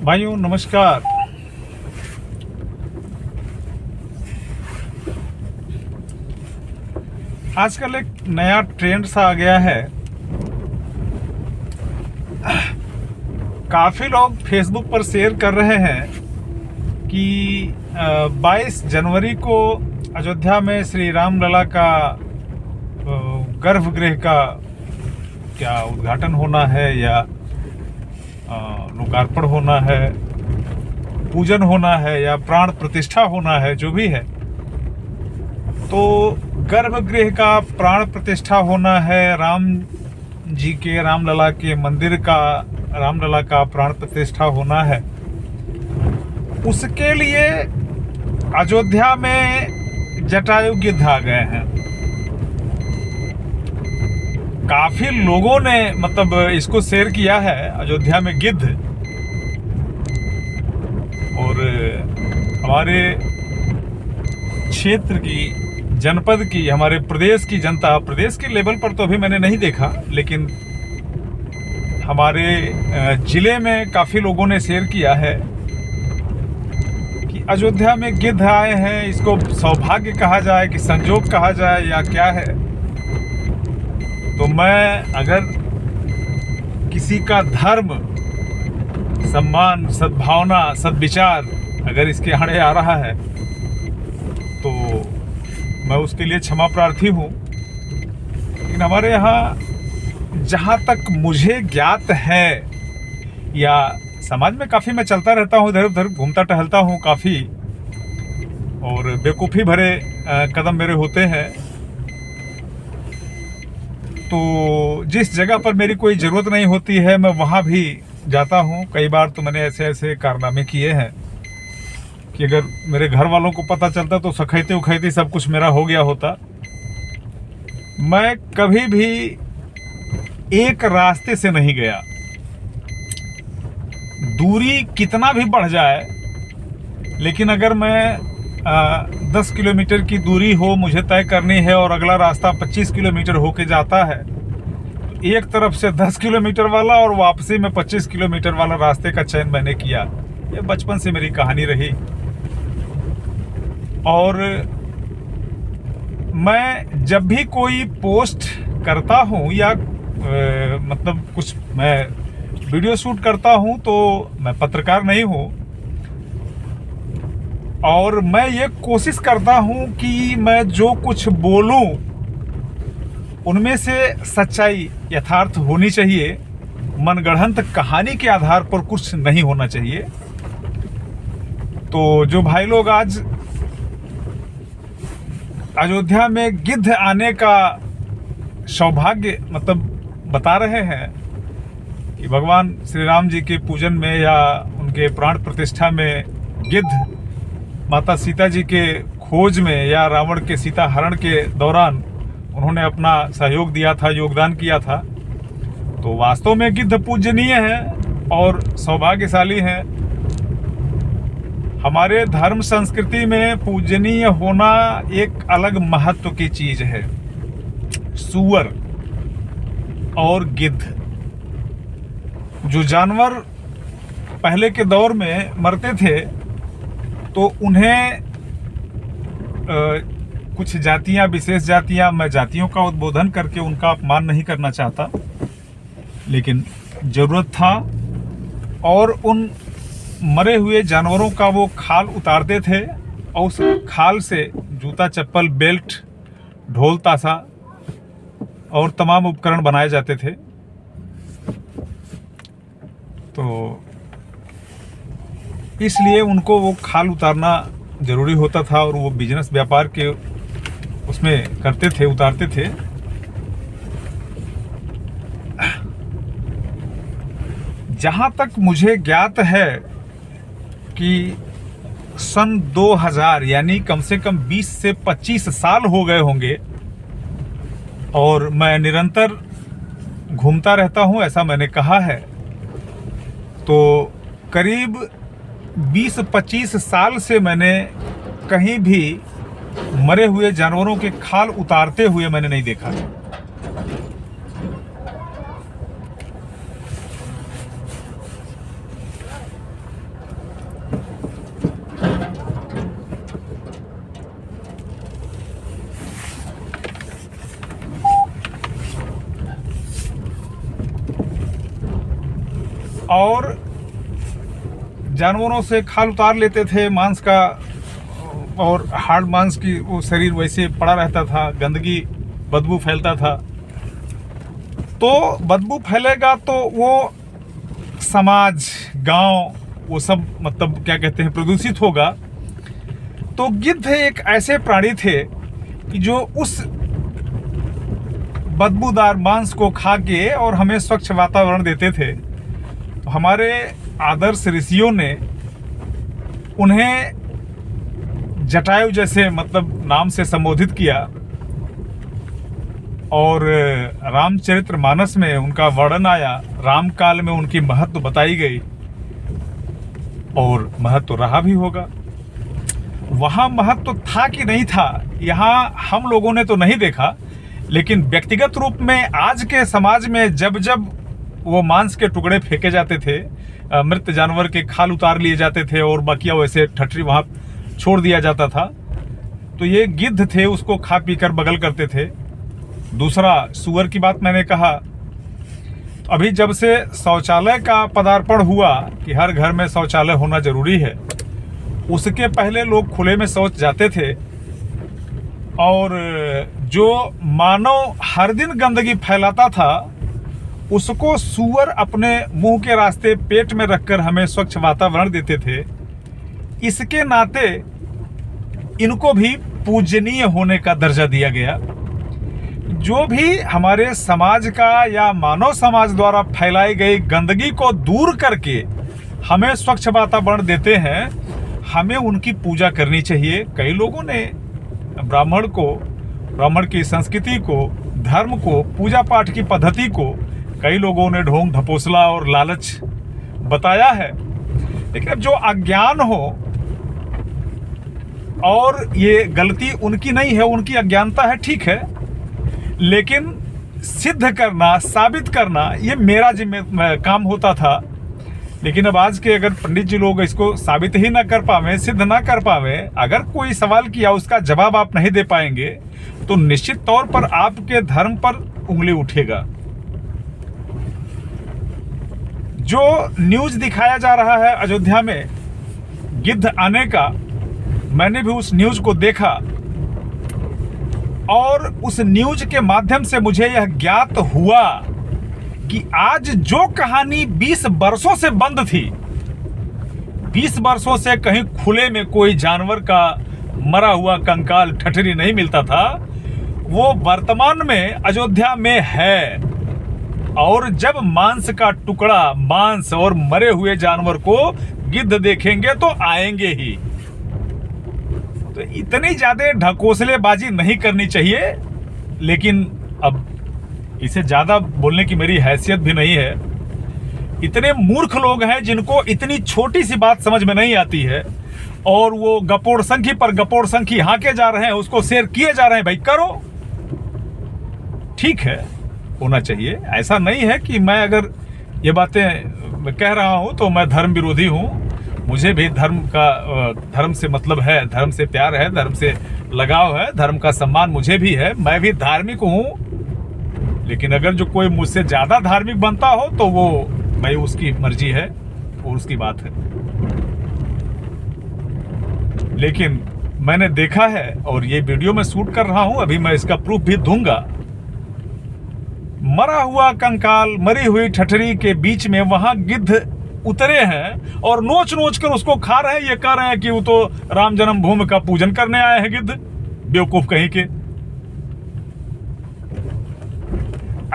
भाइयों नमस्कार। आजकल एक नया ट्रेंड सा आ गया है। काफ़ी लोग फेसबुक पर शेयर कर रहे हैं कि 22 जनवरी को अयोध्या में श्री राम लला का गर्भगृह का क्या उद्घाटन होना है या लोकार्पण होना है, पूजन होना है या प्राण प्रतिष्ठा होना है, जो भी है। तो गर्भगृह का प्राण प्रतिष्ठा होना है, रामलला के मंदिर का रामलला का प्राण प्रतिष्ठा होना है। उसके लिए अयोध्या में जटायु गिद्ध आ गए हैं। काफी लोगों ने मतलब इसको शेयर किया है, अयोध्या में गिद्ध। और हमारे क्षेत्र की, जनपद की, हमारे प्रदेश की जनता, प्रदेश के लेवल पर तो अभी मैंने नहीं देखा, लेकिन हमारे जिले में काफी लोगों ने शेयर किया है कि अयोध्या में गिद्ध आए हैं। इसको सौभाग्य कहा जाए कि संजोग कहा जाए या क्या है। तो मैं अगर किसी का धर्म, सम्मान, सद्भावना, सद्विचार अगर इसके आड़े आ रहा है तो मैं उसके लिए क्षमा प्रार्थी हूँ। लेकिन हमारे यहाँ जहाँ तक मुझे ज्ञात है, या समाज में काफ़ी मैं चलता रहता हूँ, इधर उधर घूमता टहलता हूँ काफ़ी, और बेवकूफ़ी भरे कदम मेरे होते हैं। तो जिस जगह पर मेरी कोई ज़रूरत नहीं होती है मैं वहाँ भी जाता हूँ। कई बार तो मैंने ऐसे ऐसे कारनामे किए हैं कि अगर मेरे घर वालों को पता चलता तो सखैती उखैती सब कुछ मेरा हो गया होता। मैं कभी भी एक रास्ते से नहीं गया। दूरी कितना भी बढ़ जाए, लेकिन अगर मैं 10 किलोमीटर की दूरी हो मुझे तय करनी है और अगला रास्ता 25 किलोमीटर होके जाता है, तो एक तरफ से 10 किलोमीटर वाला और वापसी में 25 किलोमीटर वाला रास्ते का चयन मैंने किया। ये बचपन से मेरी कहानी रही। और मैं जब भी कोई पोस्ट करता हूँ या मतलब कुछ मैं वीडियो शूट करता हूँ, तो मैं पत्रकार नहीं हूँ, और मैं ये कोशिश करता हूँ कि मैं जो कुछ बोलूँ उनमें से सच्चाई, यथार्थ होनी चाहिए। मनगढ़ंत कहानी के आधार पर कुछ नहीं होना चाहिए। तो जो भाई लोग आज अयोध्या में गिद्ध आने का सौभाग्य मतलब बता रहे हैं कि भगवान श्री राम जी के पूजन में या उनके प्राण प्रतिष्ठा में गिद्ध माता सीता जी के खोज में या रावण के सीता हरण के दौरान उन्होंने अपना सहयोग दिया था, योगदान किया था, तो वास्तव में गिद्ध पूजनीय है और सौभाग्यशाली है। हमारे धर्म संस्कृति में पूजनीय होना एक अलग महत्व की चीज है। सूअर और गिद्ध, जो जानवर पहले के दौर में मरते थे, तो उन्हें कुछ जातियां, विशेष जातियां, मैं जातियों का उद्बोधन करके उनका अपमान नहीं करना चाहता, लेकिन ज़रूरत था, और उन मरे हुए जानवरों का वो खाल उतारते थे और उस खाल से जूता, चप्पल, बेल्ट, ढोल, ताशा और तमाम उपकरण बनाए जाते थे। तो इसलिए उनको वो खाल उतारना ज़रूरी होता था, और वो बिजनेस व्यापार के उसमें करते थे, उतारते थे। जहाँ तक मुझे ज्ञात है कि सन 2000 यानी कम से कम 20 से 25 साल हो गए होंगे, और मैं निरंतर घूमता रहता हूँ, ऐसा मैंने कहा है। तो करीब 20-25 साल से मैंने कहीं भी मरे हुए जानवरों के खाल उतारते हुए मैंने नहीं देखा। और जानवरों से खाल उतार लेते थे मांस का, और हार्ड मांस की वो शरीर वैसे पड़ा रहता था, गंदगी बदबू फैलता था। तो बदबू फैलेगा तो वो समाज, गांव, वो सब मतलब क्या कहते हैं, प्रदूषित होगा। तो गिद्ध एक ऐसे प्राणी थे कि जो उस बदबूदार मांस को खा के और हमें स्वच्छ वातावरण देते थे। तो हमारे आदर्श ऋषियों ने उन्हें जटायु जैसे मतलब नाम से संबोधित किया, और रामचरितमानस में उनका वर्णन आया, राम काल में उनकी महत्व बताई गई, और महत्व रहा भी होगा। वहाँ महत्व था कि नहीं था, यहाँ हम लोगों ने तो नहीं देखा, लेकिन व्यक्तिगत रूप में आज के समाज में जब जब वो मांस के टुकड़े फेंके जाते थे, मृत जानवर के खाल उतार लिए जाते थे और बाकिया वैसे ठटरी वहाँ छोड़ दिया जाता था, तो ये गिद्ध थे, उसको खा पी कर बगल करते थे। दूसरा, सुअर की बात मैंने कहा, तो अभी जब से शौचालय का पदार्पण हुआ कि हर घर में शौचालय होना जरूरी है, उसके पहले लोग खुले में शौच जाते थे, और जो मानव हर दिन गंदगी फैलाता था उसको सुअर अपने मुंह के रास्ते पेट में रखकर हमें स्वच्छ वातावरण देते थे। इसके नाते इनको भी पूजनीय होने का दर्जा दिया गया। जो भी हमारे समाज का या मानव समाज द्वारा फैलाई गई गंदगी को दूर करके हमें स्वच्छ वातावरण देते हैं, हमें उनकी पूजा करनी चाहिए। कई लोगों ने ब्राह्मण की संस्कृति को, धर्म को, पूजा पाठ की पद्धति को कई लोगों ने ढोंग ढपोसला और लालच बताया है। लेकिन अब जो अज्ञान हो, और ये गलती उनकी नहीं है, उनकी अज्ञानता है, ठीक है, लेकिन सिद्ध करना, साबित करना ये मेरा काम होता था। लेकिन अब आज के अगर पंडित जी लोग इसको साबित ही ना कर पावे, सिद्ध ना कर पावे, अगर कोई सवाल किया उसका जवाब आप नहीं दे पाएंगे, तो निश्चित तौर पर आपके धर्म पर उंगली उठेगा। जो न्यूज दिखाया जा रहा है अयोध्या में गिद्ध आने का, मैंने भी उस न्यूज को देखा, और उस न्यूज के माध्यम से मुझे यह ज्ञात हुआ कि आज जो कहानी 20 वर्षों से बंद थी, 20 वर्षों से कहीं खुले में कोई जानवर का मरा हुआ कंकाल, ठठरी नहीं मिलता था, वो वर्तमान में अयोध्या में है। और जब मांस का टुकड़ा, मांस और मरे हुए जानवर को गिद्ध देखेंगे तो आएंगे ही। तो इतनी ज्यादा ढकोसलेबाजी नहीं करनी चाहिए, लेकिन अब इसे ज्यादा बोलने की मेरी हैसियत भी नहीं है। इतने मूर्ख लोग हैं जिनको इतनी छोटी सी बात समझ में नहीं आती है, और वो गपोड़ संखी पर गपोड़ संखी हाके जा रहे हैं, उसको शेयर किए जा रहे हैं। भाई करो, ठीक है, होना चाहिए। ऐसा नहीं है कि मैं अगर ये बातें कह रहा हूं तो मैं धर्म विरोधी हूं। मुझे भी धर्म से मतलब है, धर्म से प्यार है, धर्म से लगाव है, धर्म का सम्मान मुझे भी है, मैं भी धार्मिक हूं। लेकिन अगर जो कोई मुझसे ज्यादा धार्मिक बनता हो तो वो भाई उसकी मर्जी है और उसकी बात है। लेकिन मैंने देखा है और ये वीडियो में शूट कर रहा हूं, अभी मैं इसका प्रूफ भी दूंगा। मरा हुआ कंकाल, मरी हुई ठठरी के बीच में वहां गिद्ध उतरे हैं और नोच नोच कर उसको खा रहे हैं। ये कह रहे हैं कि वो तो राम जन्मभूमि का पूजन करने आए हैं गिद्ध, बेवकूफ कहीं के।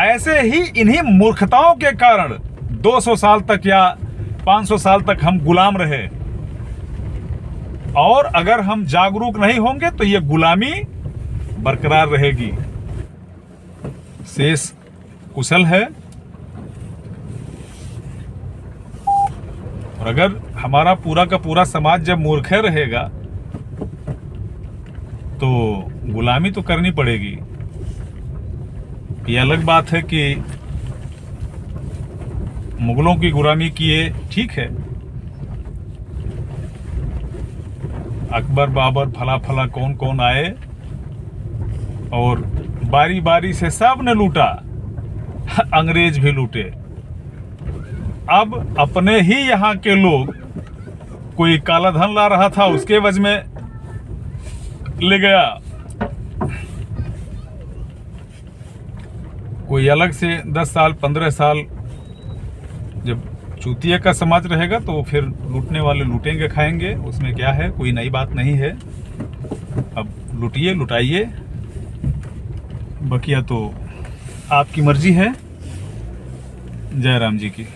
ऐसे ही इन्हीं मूर्खताओं के कारण 200 साल तक या 500 साल तक हम गुलाम रहे, और अगर हम जागरूक नहीं होंगे तो ये गुलामी बरकरार रहेगी। शेष कुशल है, और अगर हमारा पूरा का पूरा समाज जब मूर्ख रहेगा तो गुलामी तो करनी पड़ेगी। ये अलग बात है कि मुगलों की गुलामी किए, ठीक है, अकबर, बाबर, फला फला कौन कौन आए और बारी बारी से सब ने लूटा, अंग्रेज भी लूटे। अब अपने ही यहाँ के लोग, कोई काला धन ला रहा था उसके एवज में ले गया, कोई अलग से 10 साल 15 साल, जब चूतिया का समाज रहेगा तो फिर लूटने वाले लूटेंगे खाएंगे, उसमें क्या है, कोई नई बात नहीं है। अब लूटिए लुटाइए, बकिया तो आपकी मर्जी है। जय राम जी की।